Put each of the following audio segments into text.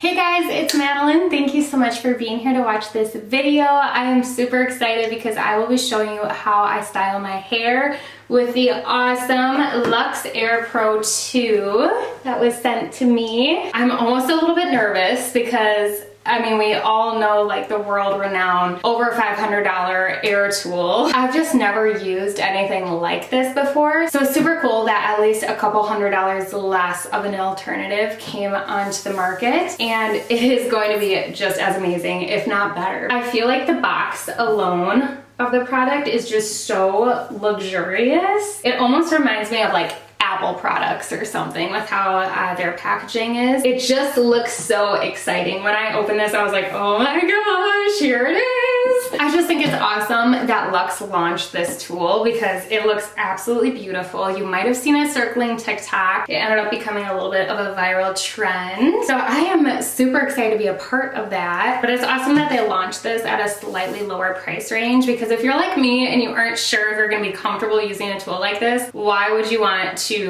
Hey guys, it's Madeline. Thank you so much for being here to watch this video. I am super excited because I will be showing you how I style my hair with the awesome Luxx Air Pro 2 that was sent to me. I'm almost a little bit nervous because I mean, we all know like the world-renowned over $500 air tool. I've just never used anything like this before. So it's super cool that at least a couple $100 less of an alternative came onto the market, and it is going to be just as amazing, if not better. I feel like the box alone of the product is just so luxurious. It almost reminds me of like Apple products or something with how their packaging is. It just looks so exciting. When I opened this, I was like, oh my gosh, here it is. I just think it's awesome that Luxx launched this tool because it looks absolutely beautiful. You might have seen it circling TikTok. It ended up becoming a little bit of a viral trend. So I am super excited to be a part of that. But it's awesome that they launched this at a slightly lower price range, because if you're like me and you aren't sure if you're gonna be comfortable using a tool like this, why would you want to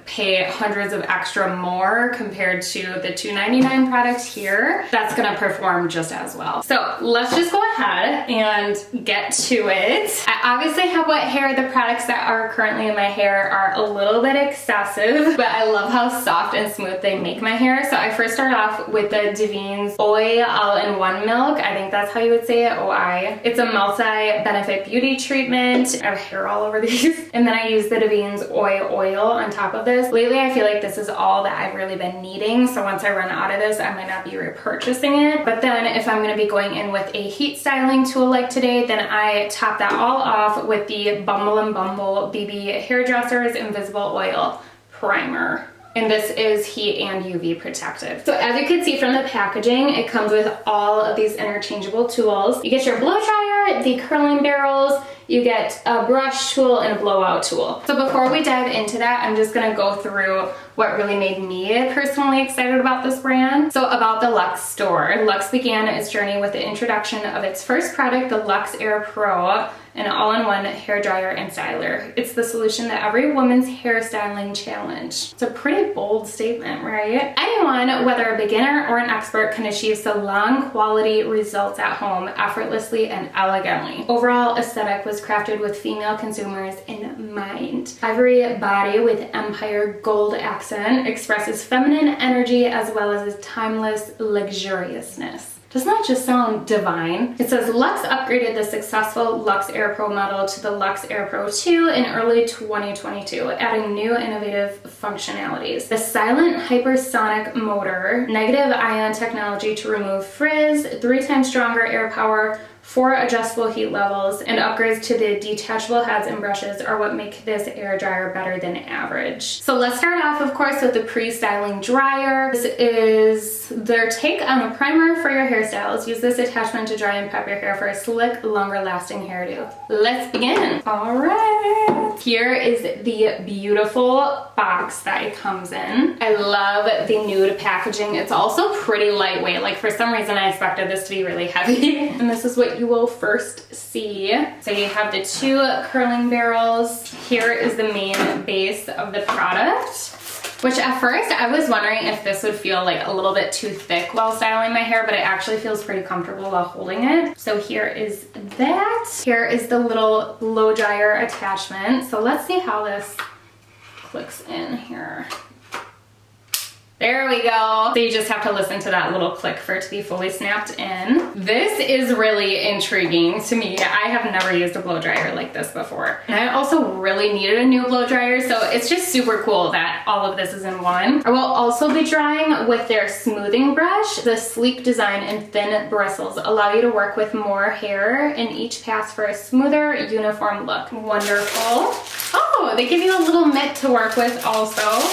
pay hundreds of extra more compared to the $2.99 product here that's gonna perform just as well? So let's just go ahead and get to it. I obviously have wet hair. The products that are currently in my hair are a little bit excessive, but I love how soft and smooth they make my hair. So I first started off with the DIBS OI All-in-One Milk. I think that's how you would say it, OI. It's a multi-benefit beauty treatment. I have hair all over these. And then I use the DIBS OI Oil on top of this. Lately, I feel like this is all that I've really been needing. So once I run out of this, I might not be repurchasing it. But then if I'm gonna be going in with a heat styling tool like today, then I top that all off with the Bumble & Bumble BB Hairdressers Invisible Oil Primer. And this is heat and UV protective. So as you can see from the packaging, it comes with all of these interchangeable tools. You get your blow dryer, the curling barrels, you get a brush tool and a blowout tool. So before we dive into that, I'm just gonna go through what really made me personally excited about this brand. So about the Luxx store. Luxx began its journey with the introduction of its first product, the Luxx Air Pro, an all-in-one hair dryer and styler. It's the solution to every woman's hairstyling challenge. It's a pretty bold statement, right? Anyone, whether a beginner or an expert, can achieve salon quality results at home effortlessly and elegantly. Overall aesthetic was crafted with female consumers in mind. Every body with empire gold accent expresses feminine energy as well as its timeless luxuriousness. Doesn't that just sound divine? It says Luxx upgraded the successful Luxx Air Pro model to the Luxx Air Pro 2 in early 2022, adding new innovative functionalities. The silent hypersonic motor, negative ion technology to remove frizz, 3 times stronger air power, 4 adjustable heat levels, and upgrades to the detachable heads and brushes are what make this air dryer better than average. So let's start off, of course, with the pre-styling dryer. This is their take on a primer for your hairstyles. Use this attachment to dry and prep your hair for a slick, longer lasting hairdo. Let's begin. All right. Here is the beautiful box that it comes in. I love the nude packaging. It's also pretty lightweight. Like for some reason I expected this to be really heavy. And this is what you will first see. So you have the 2 curling barrels. Here is the main base of the product, which at first I was wondering if this would feel like a little bit too thick while styling my hair, but it actually feels pretty comfortable while holding it. So here is that. Here is the little blow dryer attachment. So let's see how this clicks in here. There we go. So you just have to listen to that little click for it to be fully snapped in. This is really intriguing to me. I have never used a blow dryer like this before. And I also really needed a new blow dryer, so it's just super cool that all of this is in one. I will also be drying with their smoothing brush. The sleek design and thin bristles allow you to work with more hair in each pass for a smoother, uniform look. Wonderful. Oh, they give you a little mitt to work with also.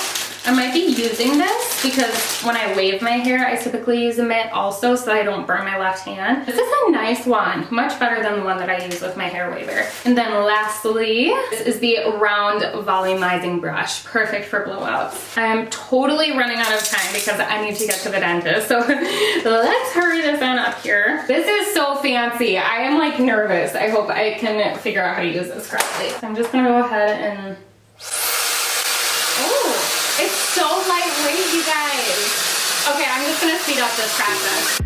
I might be using this because when I wave my hair, I typically use a mitt also so I don't burn my left hand. This is a nice one, much better than the one that I use with my hair waver. And then lastly, this is the round volumizing brush, perfect for blowouts. I'm totally running out of time because I need to get to the dentist, so let's hurry this on up here. This is so fancy. I am like nervous. I hope I can figure out how to use this correctly. So I'm just gonna go ahead and so lightweight, you guys. Okay, I'm just gonna speed up this process.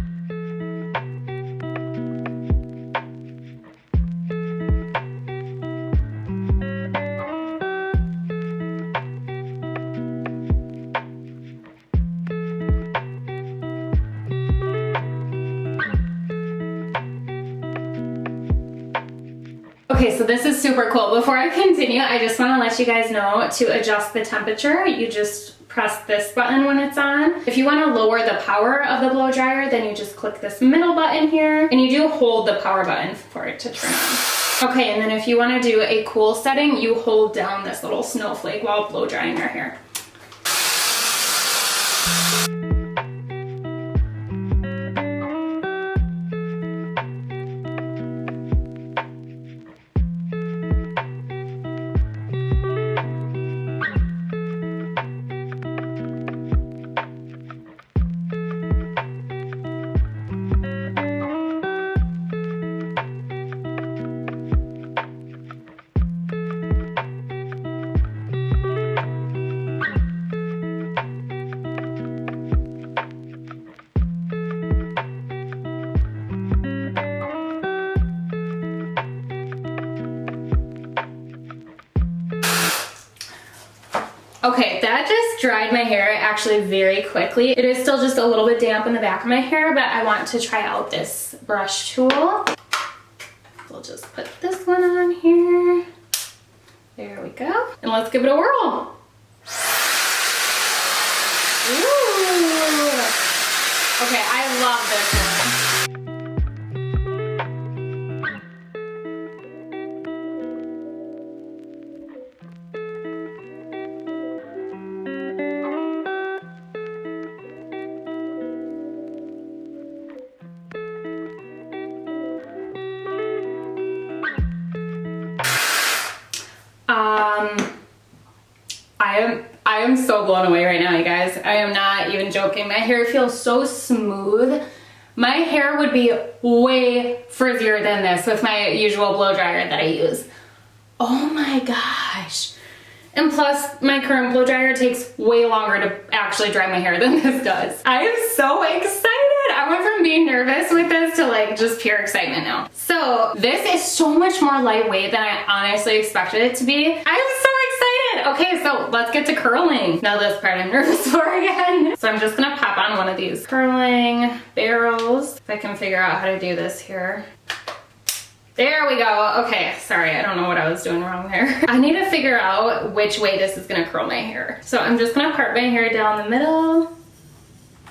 Okay, so this is super cool. Before I continue, I just want to let you guys know to adjust the temperature, you just press this button when it's on. If you want to lower the power of the blow dryer, then you just click this middle button here, and you do hold the power button for it to turn on. Okay, and then if you want to do a cool setting, you hold down this little snowflake while blow drying your hair. Okay, that just dried my hair actually very quickly. It is still just a little bit damp in the back of my hair, but I want to try out this brush tool. We'll just put this one on here. There we go. And let's give it a whirl. Ooh. Okay, I love this one. I am so blown away right now, you guys. I am not even joking. My hair feels so smooth. My hair would be way frizzier than this with my usual blow dryer that I use. Oh my gosh. And plus, my current blow dryer takes way longer to actually dry my hair than this does. I am so excited. I went from being nervous with this to like just pure excitement now. So this is so much more lightweight than I honestly expected it to be. I am so excited. Okay, so let's get to curling. Now this part I'm nervous for again. So I'm just gonna pop on one of these curling barrels. If I can figure out how to do this here. There we go. Okay, sorry, I don't know what I was doing wrong there. I need to figure out which way this is gonna curl my hair. So I'm just gonna part my hair down the middle.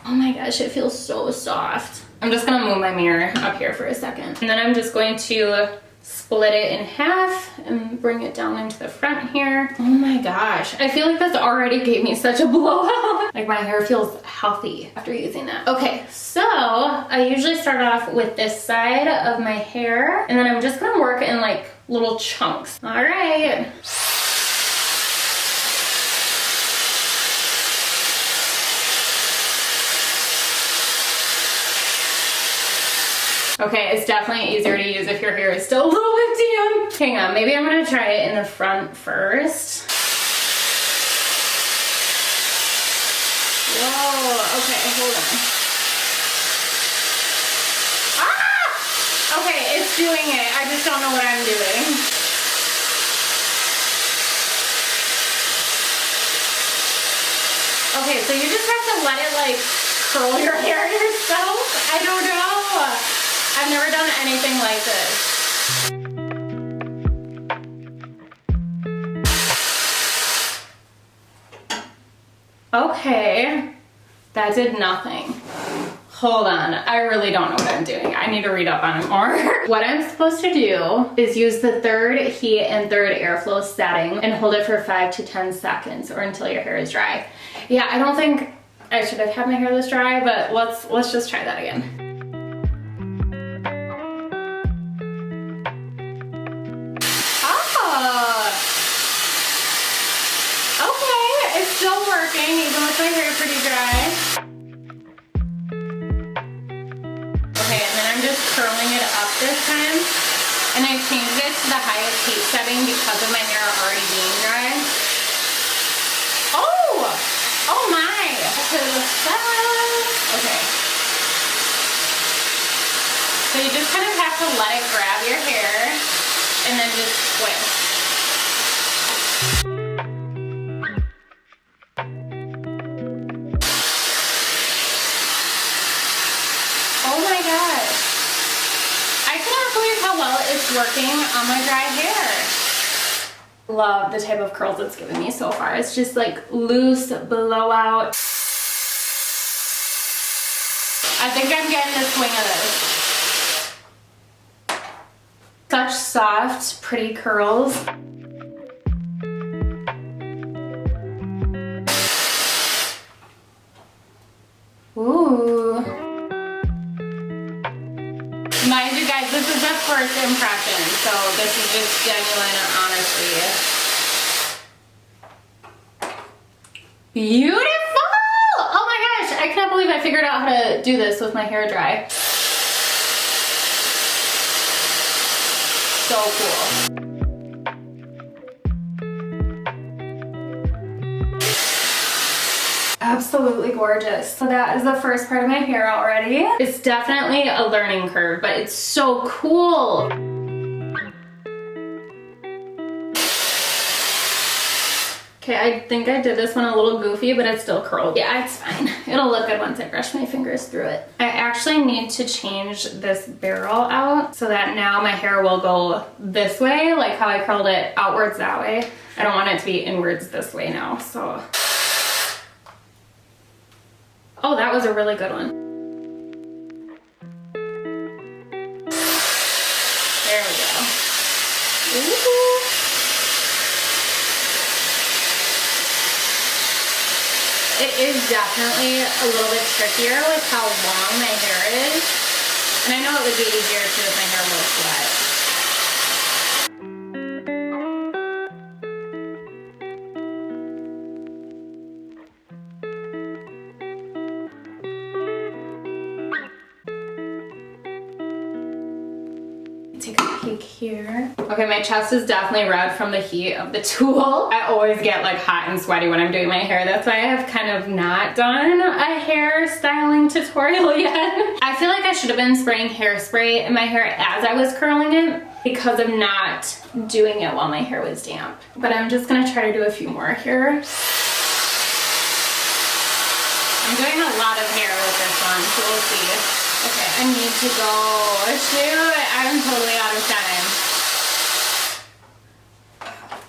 Oh my gosh, it feels so soft. I'm just gonna move my mirror up here for a second. And then I'm just going to split it in half and bring it down into the front here. Oh my gosh, I feel like this already gave me such a blowout. Like my hair feels healthy after using that. Okay, so I usually start off with this side of my hair, and then I'm just gonna work in like little chunks. All right. Okay, it's definitely easier to use if your hair is still a little bit damp. Hang on, maybe I'm gonna try it in the front first. Whoa, okay, hold on. Ah! Okay, it's doing it. I just don't know what I'm doing. Okay, so you just have to let it like curl your hair yourself? I don't know. I've never done anything like this. Okay, that did nothing. Hold on, I really don't know what I'm doing. I need to read up on it more. What I'm supposed to do is use the third heat and third airflow setting and hold it for 5 to 10 seconds or until your hair is dry. Yeah, I don't think I should have had my hair this dry, but let's just try that again. Still working, even with my hair pretty dry. Okay, and then I'm just curling it up this time. And I changed it to the highest heat setting because of my hair already being dry. Oh! Oh my! to the side. Okay. So you just kind of have to let it grab your hair and then just twist. Oh my gosh. I cannot believe how well it's working on my dry hair. Love the type of curls it's given me so far. It's just like loose blowout. I think I'm getting the swing of this. Such soft, pretty curls. Ooh. Mind you guys, this is the first impression, so this is just genuine, honestly. Beautiful! Oh my gosh, I cannot believe I figured out how to do this with my hair dry. So cool. Absolutely gorgeous. So that is the first part of my hair already. It's definitely a learning curve, but it's so cool. Okay, I think I did this one a little goofy, but it's still curled. Yeah, it's fine. It'll look good once I brush my fingers through it. I actually need to change this barrel out so that now my hair will go this way, like how I curled it outwards that way. I don't want it to be inwards this way now, so. Oh, that was a really good one. There we go. Ooh. It is definitely a little bit trickier with how long my hair is. And I know it would be easier too if my hair was wet. Take a peek here. Okay, my chest is definitely red from the heat of the tool. I always get like hot and sweaty when I'm doing my hair. That's why I have kind of not done a hair styling tutorial yet. I feel like I should have been spraying hairspray in my hair as I was curling it because of not doing it while my hair was damp. But I'm just gonna try to do a few more here. I'm doing a lot of hair with this one, so we'll see. Okay, I need to go. Shoot, I'm totally out of time.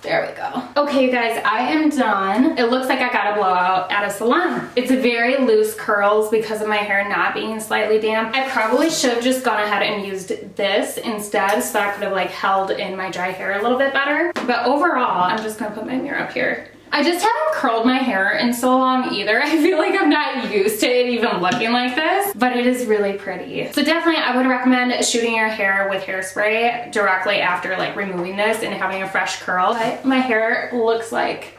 There we go. Okay, you guys, I am done. It looks like I got a blowout at a salon. It's very loose curls because of my hair not being slightly damp. I probably should have just gone ahead and used this instead so I could have like held in my dry hair a little bit better. But overall, I'm just gonna put my mirror up here. I just haven't curled my hair in so long either. I feel like I'm not used to it even looking like this, but it is really pretty. So definitely I would recommend shooting your hair with hairspray directly after like removing this and having a fresh curl. But my hair looks like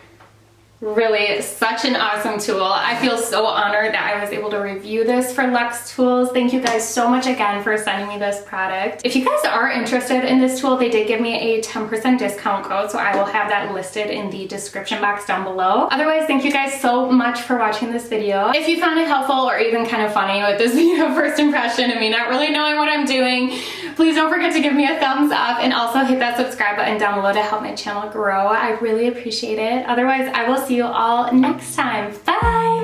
really such an awesome tool. I feel so honored that I was able to review this for Luxx Tools. Thank you guys so much again for sending me this product. If you guys are interested in this tool, they did give me a 10% discount code, so I will have that listed in the description box down below. Otherwise, thank you guys so much for watching this video. If you found it helpful or even kind of funny with this video first impression and me not really knowing what I'm doing, please don't forget to give me a thumbs up and also hit that subscribe button down below to help my channel grow. I really appreciate it. Otherwise, I will see you all next time. Bye!